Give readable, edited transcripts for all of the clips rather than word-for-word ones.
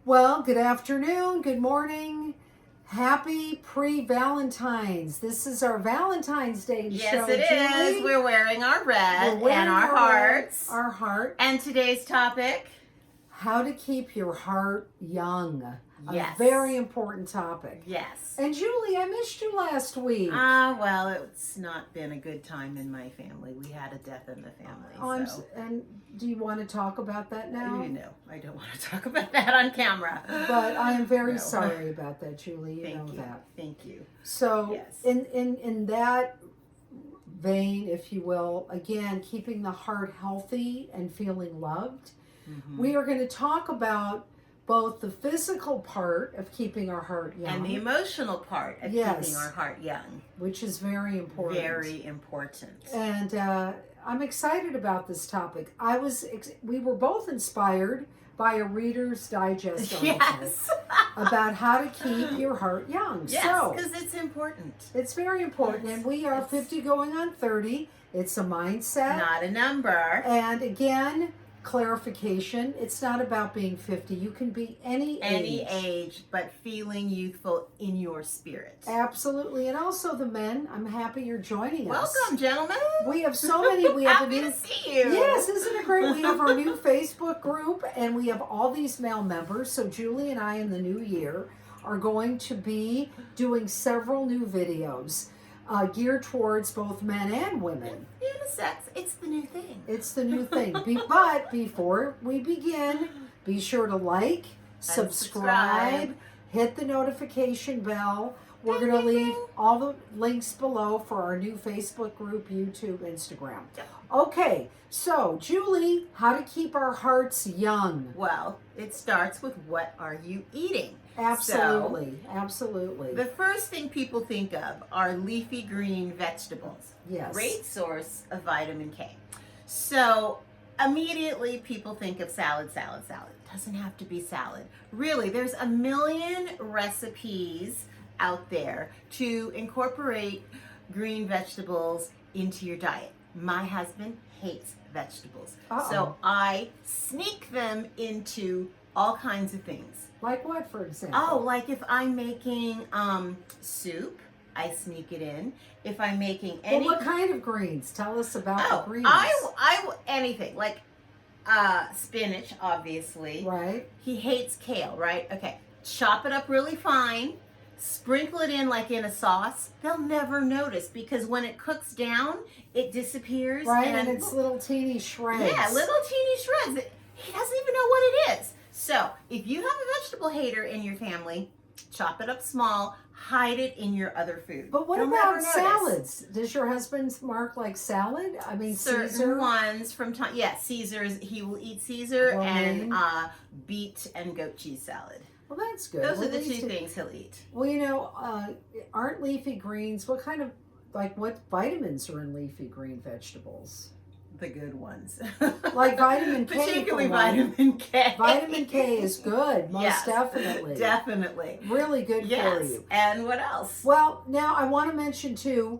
Well, good afternoon, good morning, happy pre-Valentine's. This is our Valentine's Day show. Yes, it Julie. is. We're wearing our red We're wearing and our hearts. Our heart. And today's topic? How to keep your heart young. Yes. A very important topic. Yes. And Julie, I missed you last week. Well, it's not been a good time in my family. We had a death in the family. And do you want to talk about that now? You know, I don't want to talk about that on camera. But I am very sorry about that, Julie. You know that. Thank you. So yes. in that vein, if you will, again, keeping the heart healthy and feeling loved, we are going to talk about both the physical part of keeping our heart young. And the emotional part of keeping our heart young. Which is very important. Very important. And I'm excited about this topic. We were both inspired by a Reader's Digest article about how to keep your heart young. Yes, because it's important. It's very important. And we are 50 going on 30. It's a mindset. Not a number. And again, clarification, it's not about being 50. You can be any age, but feeling youthful in your spirit. Absolutely. And also the men, I'm happy you're joining us. Welcome, gentlemen. We have so many. We have happy to see you. Yes, isn't it great? We have our new Facebook group, and we have all these male members. So Julie and I in the new year are going to be doing several new videos geared towards both men and women. Unisex, it's the new thing. It's the new thing. But before we begin, be sure to like, subscribe, hit the notification bell. We're going to leave all the links below for our new Facebook group, YouTube, Instagram. Okay, so Julie, how to keep our hearts young? Well, it starts with what are you eating? Absolutely, absolutely. The first thing people think of are leafy green vegetables. Yes. Great source of vitamin K. So immediately people think of salad. It doesn't have to be salad. Really, there's a million recipes out there to incorporate green vegetables into your diet. My husband hates vegetables. So I sneak them into all kinds of things. Like what, for example? Oh, like if I'm making soup, I sneak it in. If I'm making any... Well, what kind of greens? Tell us about the greens. Anything. Like spinach, obviously. Right. He hates kale, right? Okay. Chop it up really fine. Sprinkle it in like in a sauce. They'll never notice because when it cooks down, it disappears. Right, and it's little teeny shreds. Yeah, little teeny shreds. He doesn't even know what it is. So, if you have a vegetable hater in your family, chop it up small, hide it in your other food. But what about salads? Does your husband mark like salad? I mean, certain Caesar? Ones from time. Yeah, Caesar's. He will eat Caesar and beet and goat cheese salad. Well, that's good. Those are the two things he'll eat. Well, you know, aren't leafy greens, what vitamins are in leafy green vegetables? The good ones. Like vitamin K. Particularly vitamin K. Vitamin K is good, most definitely. Definitely. Really good for you. And what else? Well, now I want to mention too,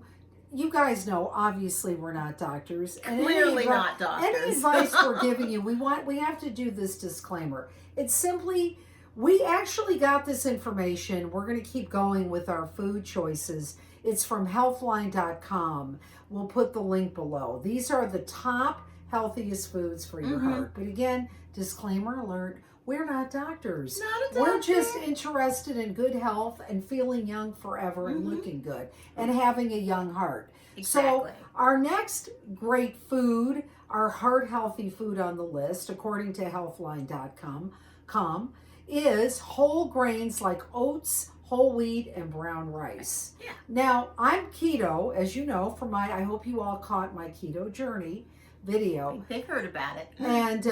you guys know, obviously we're not doctors. And Clearly not doctors. Any advice we're giving you, we have to do this disclaimer. It's simply, we actually got this information. We're going to keep going with our food choices. It's from healthline.com. We'll put the link below. These are the top healthiest foods for your heart. But again, disclaimer alert, we're not doctors. Not a doctor. We're just interested in good health and feeling young forever and looking good and having a young heart. Exactly. So our next great food, our heart healthy food on the list, according to healthline.com, is whole grains like oats, whole wheat, and brown rice. Yeah. Now, I'm keto, as you know, from I hope you all caught my keto journey video. They've heard about it. And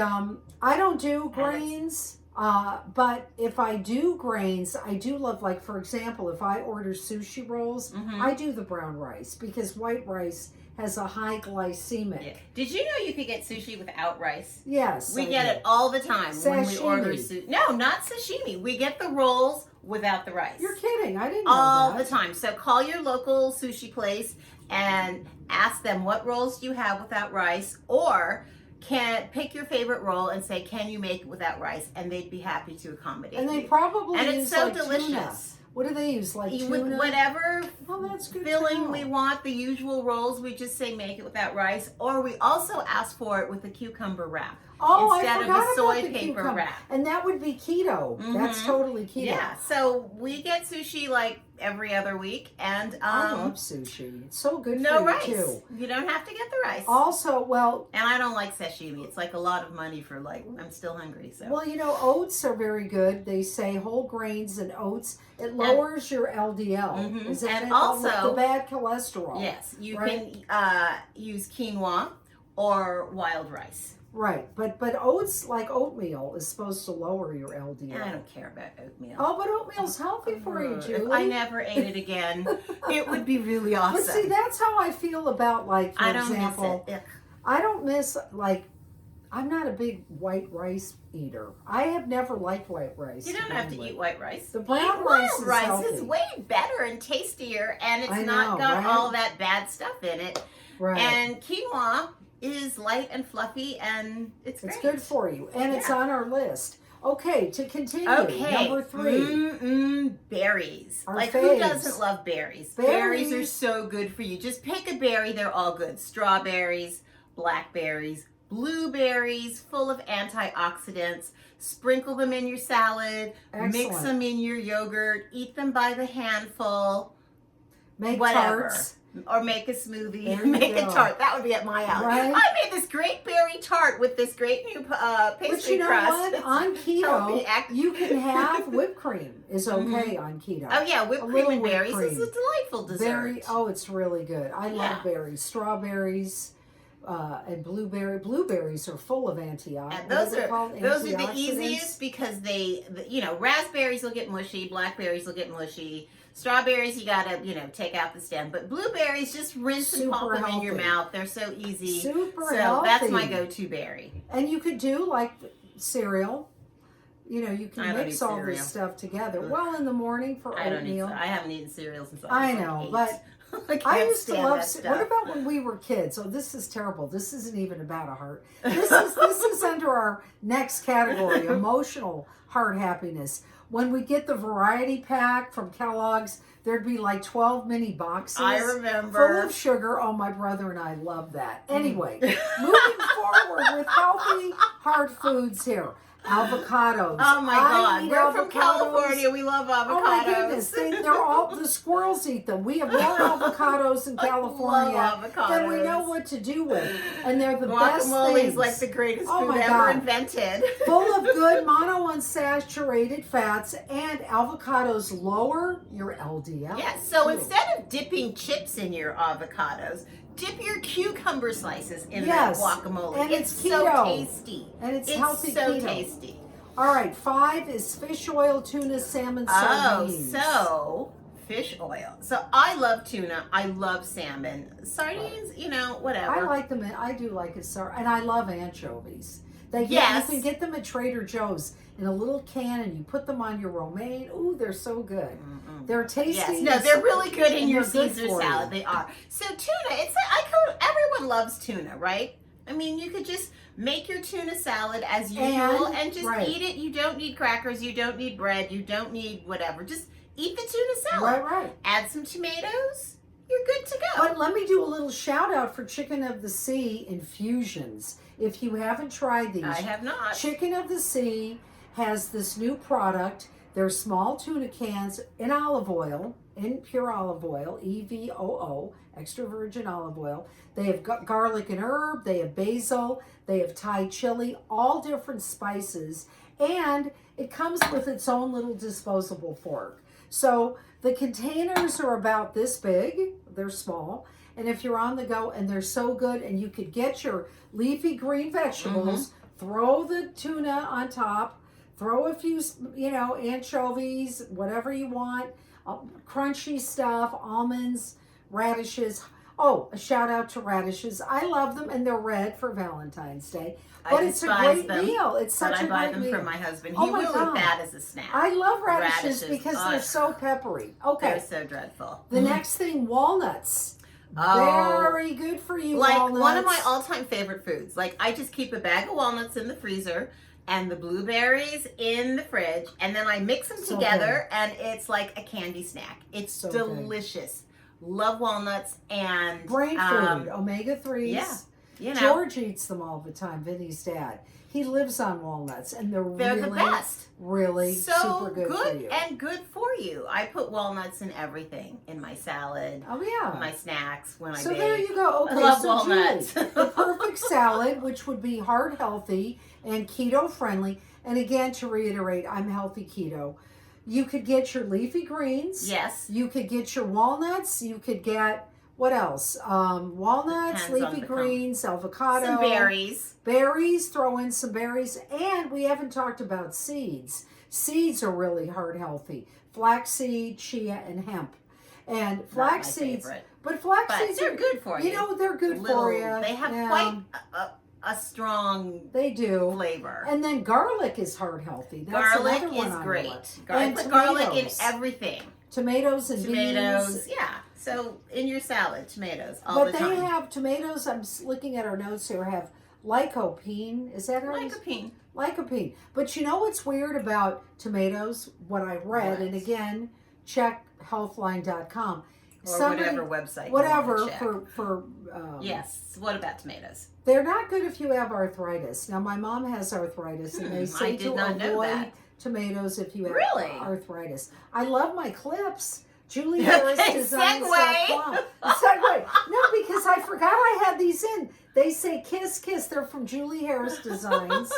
I don't do grains, but if I do grains, I do love, like, for example, if I order sushi rolls, I do the brown rice because white rice has a high glycemic. Yeah. Did you know you could get sushi without rice? Yes. We get it all the time when we order Sashimi. sushi. No, not sashimi. We get the rolls without the rice. You're kidding. I didn't know all that. the time. So call your local sushi place and ask them what rolls do you have without rice, or can pick your favorite roll and say, can you make it without rice? And they'd be happy to accommodate And they you. probably And use it's so like delicious. tuna. What do they use? Like With tuna? whatever That's good filling too. we want, the usual rolls, we just say make it without rice. Or we also ask for it with a cucumber wrap. Oh, instead I of forgot a soy about the paper cucumber. wrap. And that would be keto. That's totally keto. Yeah, so we get sushi like every other week, and I love sushi. It's so good no for rice. you too. You don't have to get the rice. Also, well, And I don't like sashimi. It's like a lot of money for like, I'm still hungry. So well, oats are very good. They say whole grains and oats. It lowers your LDL. Is that And it? also the bad cholesterol. yes, you right? can use quinoa or wild rice. Right, but oats, like oatmeal, is supposed to lower your LDL. I don't care about oatmeal. Oh, but oatmeal's healthy for you, Julie. If I never ate it again, it would be really awesome. But see, that's how I feel about, like, for example, miss it. I don't miss, like, I'm not a big white rice eater. I have never liked white rice. You don't have to eat white rice. The brown Eat rice wild is rice healthy. is way better and tastier, and it's I not know, got right? all that bad stuff in it. Right. And quinoa is light and fluffy, and it's great. It's good for you, and it's on our list. Okay, to continue, Okay. number 3. Berries. Our Like, faves. who doesn't love berries? Berries are so good for you. Just pick a berry. They're all good. Strawberries, blackberries, blueberries, full of antioxidants. Sprinkle them in your salad. Mix Excellent. them in your yogurt. Eat them by the handful. Make Whatever. tarts. Or make a smoothie. There you Make a go. tart. That would be at my house. Right? I made this great berry tart with this great new pastry But you know crust. what? On Healthy, keto, you can have whipped cream. Is okay on keto. Oh yeah, whipped A cream little and whipped berries is cream. a delightful dessert. It's really good. I Yeah. love berries. Strawberries and blueberries are full of antioxidants. And those are the Antioxidants. easiest because raspberries will get mushy, blackberries will get mushy. Strawberries, you gotta, take out the stem. But blueberries, just rinse and pop Super them in your healthy. mouth. They're so easy. Super so healthy. that's my go-to berry. And you could do like cereal. You I can don't mix eat all cereal. this stuff together. Well, in the morning for I don't eat. oatmeal. I haven't eaten cereal since I was know, like 8. but I can't I used to stand love. that stuff. What about when we were kids? Oh, this is terrible. This isn't even about a heart. This is under our next category: emotional heart happiness. When we get the variety pack from Kellogg's, there'd be like 12 mini boxes. I full remember. of sugar. Oh, my brother and I love that. Anyway, moving forward with healthy heart foods here. Avocados. Oh my God! eat We're from avocados. California. We love avocados. Oh my goodness! They're all the squirrels eat them. We have more avocados in California love than we avocados. know what to do with, and they're the best Guacamole things. is like the greatest Oh food my ever God. invented. Full of good monounsaturated fats, and avocados lower your LDL. Yes. So too. instead of dipping chips in your avocados, dip your cucumber slices in Yes, that guacamole. and it's so keto. tasty. And it's healthy so keto. tasty. All right, 5 is fish oil, tuna, salmon, Oh, sardines. so fish oil. So I love tuna. I love salmon. Sardines, whatever. I like them. I do like it, sir. And I love anchovies. Yes. You can get them at Trader Joe's in a little can, and you put them on your romaine. Ooh, they're so good. They're tasty. Yes, no, they're really good in and your they're good Caesar for salad. you. They are. So tuna, everyone loves tuna, right? I mean, you could just make your tuna salad as usual and just right. eat it. You don't need crackers. You don't need bread. You don't need whatever. Just eat the tuna salad. Right. Add some tomatoes. You're good to go. But let me do a little shout out for Chicken of the Sea Infusions. If you haven't tried these, I have not. Chicken of the Sea has this new product. They're small tuna cans in olive oil, in pure olive oil, EVOO, extra virgin olive oil. They have garlic and herb, they have basil, they have Thai chili, all different spices, and it comes with its own little disposable fork. So the containers are about this big, they're small, and if you're on the go, and they're so good, and you could get your leafy green vegetables, throw the tuna on top, throw a few, anchovies, whatever you want, crunchy stuff, almonds, radishes. Oh, a shout out to radishes. I love them, and they're red for Valentine's Day. But it's a great meal. It's such a great meal. I buy them for my husband. Oh He my will God. eat that as a snack. I love radishes Radishes, because they're so peppery. Okay. They're so dreadful. The next thing, walnuts. Very good for you, Like walnuts. one of my all-time favorite foods. Like I just keep a bag of walnuts in the freezer and the blueberries in the fridge, and then I mix them together, and it's like a candy snack. It's So delicious. Love walnuts and brain food, omega-3s. Yeah, you know, George eats them all the time, Vinny's dad. He lives on walnuts, and they're really, the best. really So super good for you. and good for you. I put walnuts in everything, in my salad, Oh yeah, my snacks when I so bake. there you go. Okay, I love so walnuts. Julie, the perfect salad, which would be heart healthy and keto friendly. And again, to reiterate, I'm healthy keto. You could get your leafy greens. Yes. You could get your walnuts. You could get what else? Walnuts, Depends on leafy the greens, avocado, Some berries. Berries. Throw in some berries, and we haven't talked about seeds. Seeds are really heart healthy. Flaxseed, chia, and hemp. And flax seeds, but flax seeds they're good for you. You know, they're good for you. They have quite a strong they do flavor. And then garlic is heart healthy. That's Garlic another one is I great. love. I And put garlic in tomatoes. everything. Tomatoes and Tomatoes, beans. yeah. So in your salad, tomatoes all But the time. they have tomatoes. I'm looking at our notes here. Have lycopene. Is that right? Lycopene. Lycopene. But you know what's weird about tomatoes? What I read, and again, check healthline.com. Or whatever website. Whatever you want to check. for Yes. What about tomatoes? they're not good if you have arthritis. Now my mom has arthritis, and they say I did to not know avoid that. tomatoes if you have Really? arthritis. I love my clips. Julie Harris Designs. Segue. Segue. No, because I forgot I had these in. They say kiss, kiss. They're from Julie Harris Designs.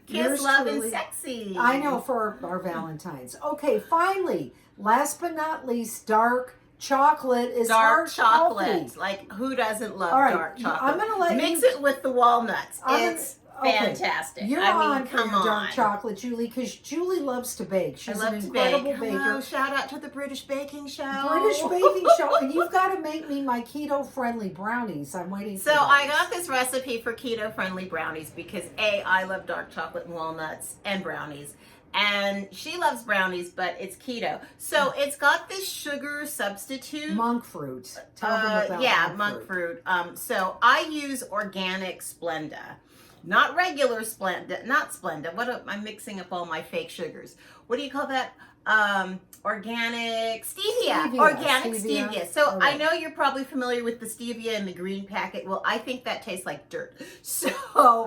Kiss, Yours love, truly. and sexy. I know, for our Valentines. Okay, finally, last but not least, dark chocolate is Dark heart chocolate. healthy. Like, who doesn't love All right, dark chocolate? I'm gonna let Mix you- it with the walnuts. I'm It's okay. fantastic. You're I on mean, for come your on. dark chocolate, Julie, because Julie loves to bake. I She's love an to incredible bake. baker. Hello, shout out to the British Baking Show. British baking show, and you've got to make me my keto-friendly brownies. I'm waiting for So those. I got this recipe for keto-friendly brownies because I love dark chocolate and walnuts and brownies. And she loves brownies, but it's keto. So it's got this sugar substitute. monk fruit. Tell them about Yeah, monk fruit. So I use organic Splenda. Not regular Splenda, not Splenda. I'm mixing up all my fake sugars. What do you call that? Organic stevia. Organic stevia. So Okay. I know you're probably familiar with the stevia in the green packet. Well, I think that tastes like dirt. So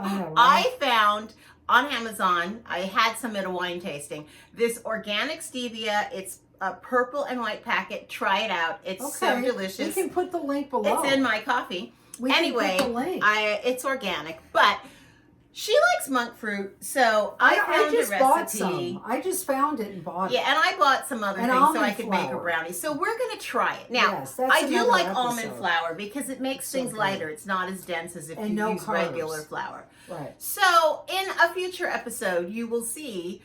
I know, right? I found on Amazon, I had some at a wine tasting, this organic stevia. It's a purple and white packet. Try it out. It's so delicious. We can put the link below. It's in my coffee. We Anyway, can put the link. it's organic, but she likes monk fruit, so I found just a bought recipe. some. I just found it and bought it. Yeah, and I bought some other And things so almond I could make a flour. brownie. So we're gonna try it now. Yes, that's I do another like episode. almond flour because it makes So things good. lighter. It's not as dense as if And you no use carbs. regular flour. Right. So in a future episode, you will see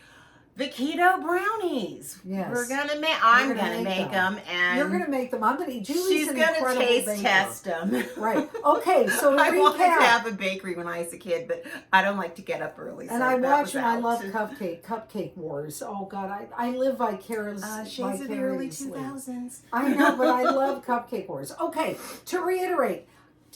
the keto brownies. Yes. I'm gonna make them, and You're gonna make them. I'm gonna. Julie's she's an gonna incredible taste baker. test them. Right. Okay. So to I wanted to recap, have a bakery when I was a kid, but I don't like to get up early. and so I that watch was and I out. love Cupcake Wars. Oh God, I live vicariously. Shades of the early 2000s. I know, but I love Cupcake Wars. Okay, to reiterate,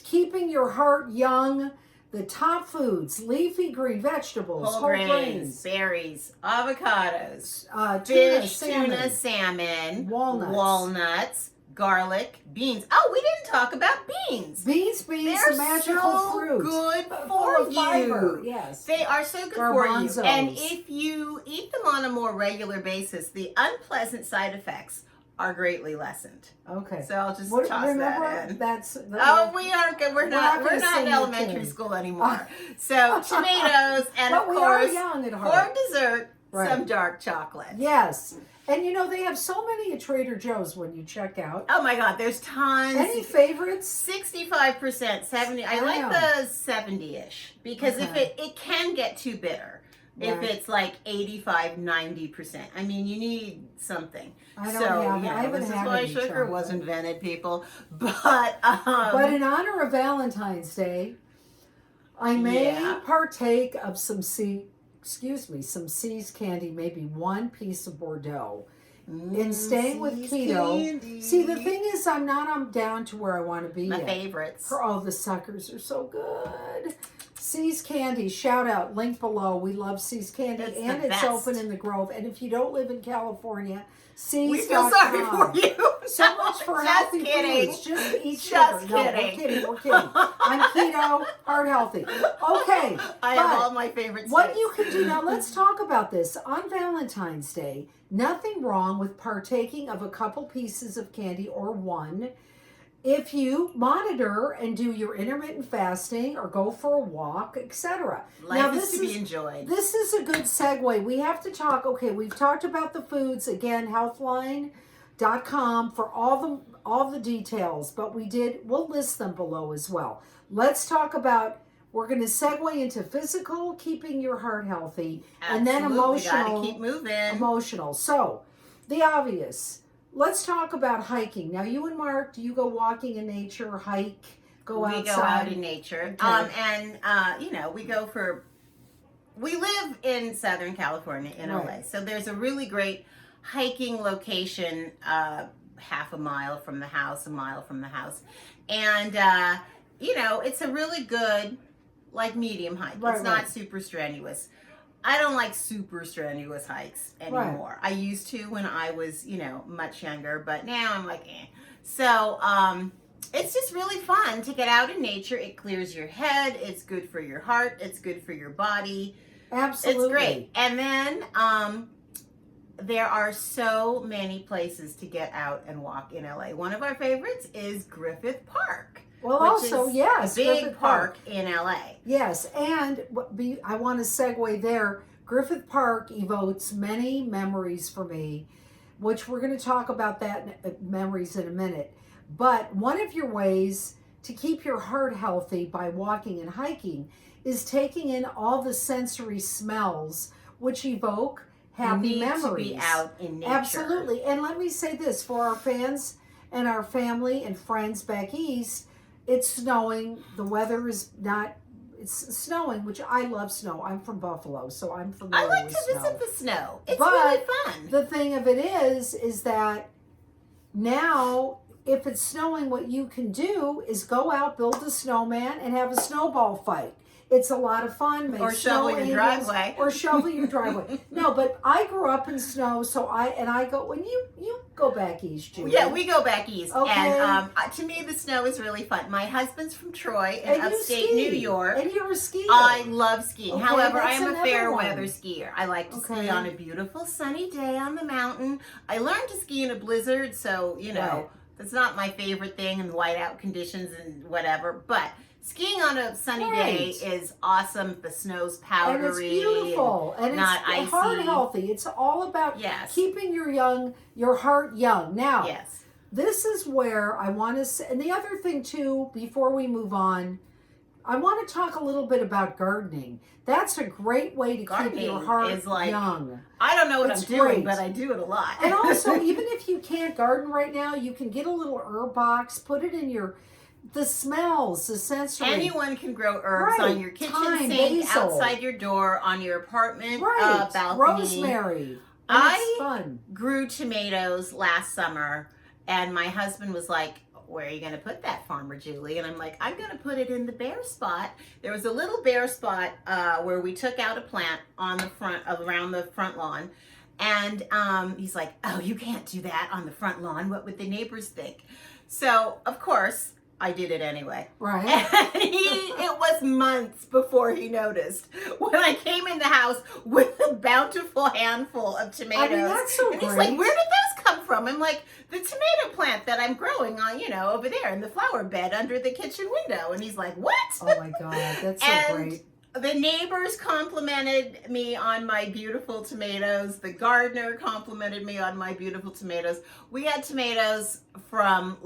keeping your heart young, the top foods, leafy green vegetables, Whole grains, berries, avocados, fish, tuna, salmon, walnuts, garlic, beans. Oh, we didn't talk about beans. Beans, They're the magical so fruit. good Full for of fiber, you. yes. They are so good for you. Garbanzos. And if you eat them on a more regular basis, the unpleasant side effects are greatly lessened. Okay. So I'll just toss that in. That's We aren't good. We're not gonna in sing the elementary tune. school anymore. So tomatoes and but of we are course young at for heart. dessert, Right. some dark chocolate. Yes. And you know, they have so many at Trader Joe's when you check out. Oh my God, there's tons. Any favorites? 65%, 70. I like know. the 70-ish because if Okay. it can get too bitter. If Right. it's like 85, 90%. I mean, you need something. I don't so, have- you I know, haven't this is had why any sugar chocolate. was invented, people. But But in honor of Valentine's Day, I may Yeah. partake of some See's candy, maybe one piece of Bordeaux. in staying with keto. Candy. See, the thing is, I'm down to where I want to be My yet. favorites. Oh, the suckers are so good. See's Candy, shout out, link below. We love Sea's Candy, and it's open in the Grove. And if you don't live in California, Sea's. We feel sorry for you. So much for healthy foods. Just eat sugar. No, we're kidding. I'm keto, heart healthy. Okay. I have all my favorites. What you can do now, let's talk about this. On Valentine's Day, nothing wrong with partaking of a couple pieces of candy or one. If you monitor and do your intermittent fasting or go for a walk, etc. Life is to be enjoyed. This is a good segue. We have to talk, okay, we've talked about the foods, again, healthline.com for all the details, but we'll list them below as well. Let's talk about, we're going to segue into physical, keeping your heart healthy, and then emotional. Gotta keep moving. Emotional. So, the obvious. Let's talk about hiking. Now, you and Mark, do you go walking in nature, hike, go outside? We go out in nature. Okay. We live in Southern California in LA. So there's a really great hiking location, half a mile from the house, a mile from the house. And, it's a really good, medium hike. It's not super strenuous. I don't like super strenuous hikes anymore. I used to when I was, much younger, but now I'm like, eh. So, it's just really fun to get out in nature. It clears your head. It's good for your heart. It's good for your body. Absolutely. It's great. And then, there are so many places to get out and walk in LA. One of our favorites is Griffith Park. Well, also, yes, a big park in LA. Yes, and I want to segue there. Griffith Park evokes many memories for me, which we're going to talk about that memories in a minute. But one of your ways to keep your heart healthy by walking and hiking is taking in all the sensory smells, which evoke happy memories. To be out in nature. Absolutely. And let me say this for our fans and our family and friends back east. It's snowing. The weather is not, it's snowing, which I love snow. I'm from Buffalo, so I'm familiar with snow. I like to visit the snow. It's but really fun. The thing of it is that now, if it's snowing, what you can do is go out, build a snowman, and have a snowball fight. It's a lot of fun. Or shovel your driveway. Or shovel your driveway. No, but I grew up in snow, so I go, when you go back east, Julie. Yeah, we go back east. Okay. And to me, the snow is really fun. My husband's from Troy in upstate New York. And you're a skier. I love skiing. Okay, however, I am a fair one. weather skier. I like to ski on a beautiful sunny day on the mountain. I learned to ski in a blizzard, so, that's not my favorite thing in whiteout conditions and whatever, but skiing on a sunny day is awesome. The snow's powdery. And it's beautiful. And not it's icy. Heart healthy. It's all about keeping your heart young. Now, this is where I want to say, and the other thing too, before we move on, I want to talk a little bit about gardening. That's a great way to keep your heart young. I don't know what I'm doing, but I do it a lot. And also, even if you can't garden right now, you can get a little herb box, put it in the smells, the sensory. Anyone can grow herbs on your kitchen sink, basil. outside your door, on your apartment balcony. Rosemary. I grew tomatoes last summer, and my husband was like, where are you going to put that, Farmer Julie? And I'm like, I'm going to put it in the bare spot. There was a little bare spot where we took out a plant on the front, around the front lawn. And he's like, oh, you can't do that on the front lawn. What would the neighbors think? So, of course, I did it anyway. Right. And it was months before he noticed when I came in the house with a bountiful handful of tomatoes. I mean, that's so and he's like, where did those come from? I'm like, the tomato plant that I'm growing on, over there in the flower bed under the kitchen window. And he's like, what? Oh my God, that's so great. The neighbors complimented me on my beautiful tomatoes. The gardener complimented me on my beautiful tomatoes. We had tomatoes from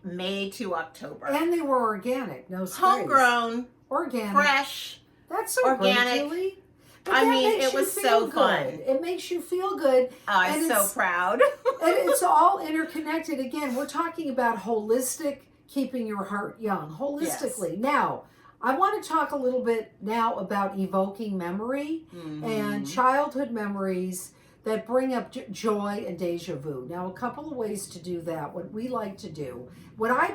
May to October. And they were organic, no sprays. Homegrown. Organic. Fresh. That's so organic. Great, Julie. It was so fun. It makes you feel good. I'm so proud. And it's all interconnected. Again, we're talking about holistic, keeping your heart young. Holistically. Yes. Now, I want to talk a little bit now about evoking memory and childhood memories that bring up joy and deja vu. Now, a couple of ways to do that. What we like to do, what I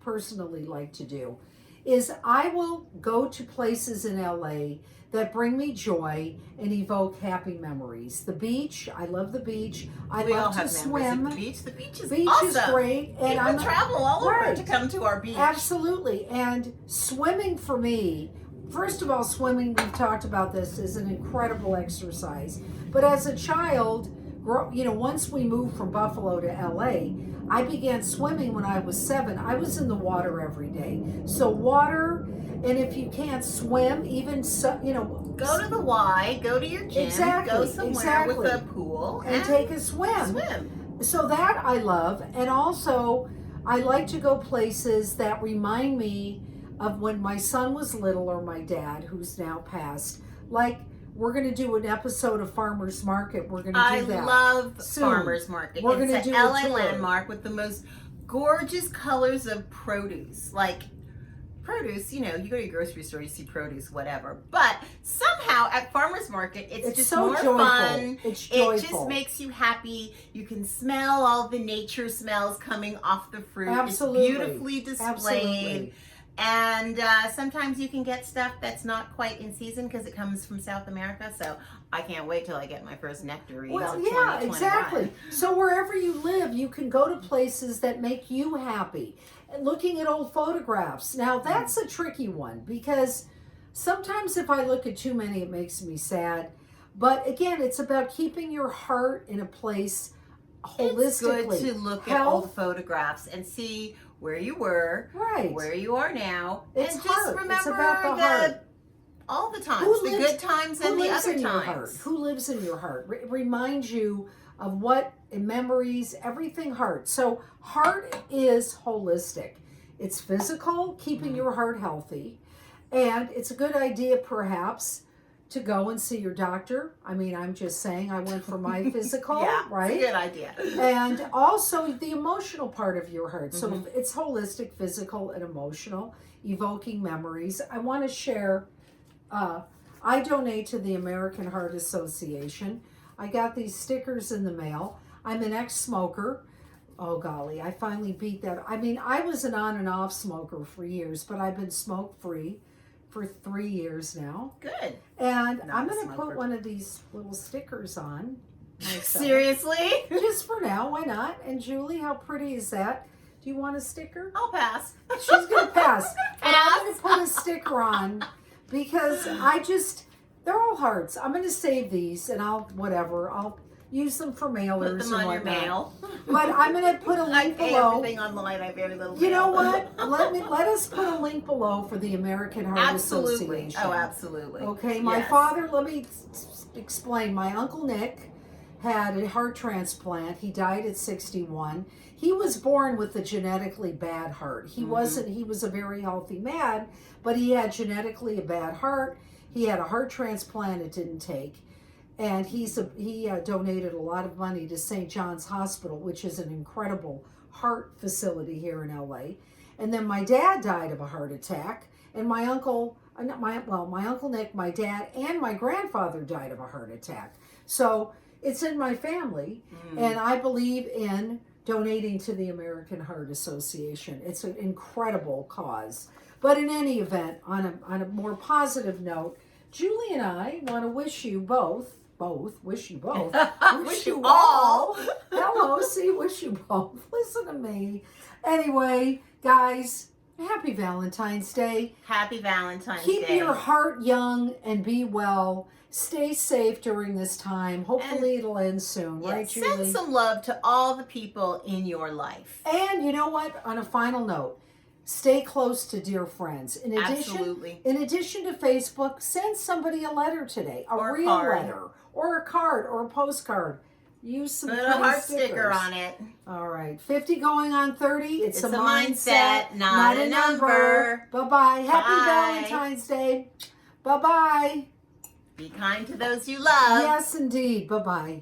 personally like to do, is I will go to places in LA that bring me joy and evoke happy memories. The beach, I love the beach. I love to swim. The beach is beach awesome. Is great. And I'm travel all over right. to come to our beach. Absolutely. And swimming for me, first of all, swimming, we've talked about this, is an incredible exercise. But as a child, once we moved from Buffalo to LA, I began swimming when I was 7. I was in the water every day. So water, and if you can't swim, even go to the Y, go to your gym, go somewhere with a pool, and take a swim. So that I love, and also I like to go places that remind me of when my son was little, or my dad, who's now passed. Like, we're going to do an episode of Farmers Market. We're going to do that. I love soon. Farmers Market. We're going to do a LA a tour. landmark with the most gorgeous colors of produce. Like, produce, you go to your grocery store, you see produce, whatever. But somehow at Farmers Market, it's just so more joyful. fun. It's joyful. It just makes you happy. You can smell all the nature smells coming off the fruit. Absolutely. It's beautifully displayed. Absolutely. And sometimes you can get stuff that's not quite in season because it comes from South America. So I can't wait till I get my first nectarine. Well, yeah, exactly. So wherever you live, you can go to places that make you happy. Looking at old photographs. Now, that's a tricky one, because sometimes if I look at too many, it makes me sad. But again, it's about keeping your heart in a place holistically. It's good to look at old photographs and see where you were, right, where you are now, it's and heart. just remember it's about the heart. All the times, the good times and the other times. Who lives in your heart? It reminds you of what, in memories, everything heart. So heart is holistic. It's physical, keeping your heart healthy, and it's a good idea perhaps to go and see your doctor. I mean, I'm just saying, I went for my physical, yeah, right? It's a good idea. And also the emotional part of your heart. So it's holistic, physical, and emotional, evoking memories. I want to share, I donate to the American Heart Association. I got these stickers in the mail. I'm an ex-smoker. Oh golly, I finally beat that. I mean, I was an on and off smoker for years, but I've been smoke-free for 3 years now. Good. And I'm going to put one of these little stickers on myself. Seriously? Just for now, why not? And Julie, how pretty is that? Do you want a sticker? I'll pass. She's going to pass. And I'm going to put a sticker on because they're all hearts. I'm going to save these and I'll use them for mailers. Put them on your mail. But I'm going to put a link below. I pay everything online. I have very little You know mail. what? Let us put a link below for the American Heart Association. Oh, absolutely. Okay, my father, let me explain. My Uncle Nick had a heart transplant. He died at 61. He was born with a genetically bad heart. He was a very healthy man, but he had genetically a bad heart. He had a heart transplant it didn't take. And he donated a lot of money to St. John's Hospital, which is an incredible heart facility here in LA. And then my dad died of a heart attack, and my Uncle Nick, my dad, and my grandfather died of a heart attack. So it's in my family, and I believe in donating to the American Heart Association. It's an incredible cause. But in any event, on a more positive note, Julie and I want to wish you both, wish you all. Hello, see, wish you both. Listen to me. Anyway, guys, happy Valentine's Day. Happy Valentine's Day. Keep your heart young and be well. Stay safe during this time. Hopefully it'll end soon, right, Julie? Send some love to all the people in your life. And you know what? On a final note, stay close to dear friends. In addition to Facebook, send somebody a letter today, a real letter, or a card, or a postcard. Use some Put a heart sticker on it. All right. 50 going on 30. It's a mindset, not a number. Bye-bye. Happy Valentine's Day. Bye-bye. Be kind to those you love. Yes, indeed. Bye-bye.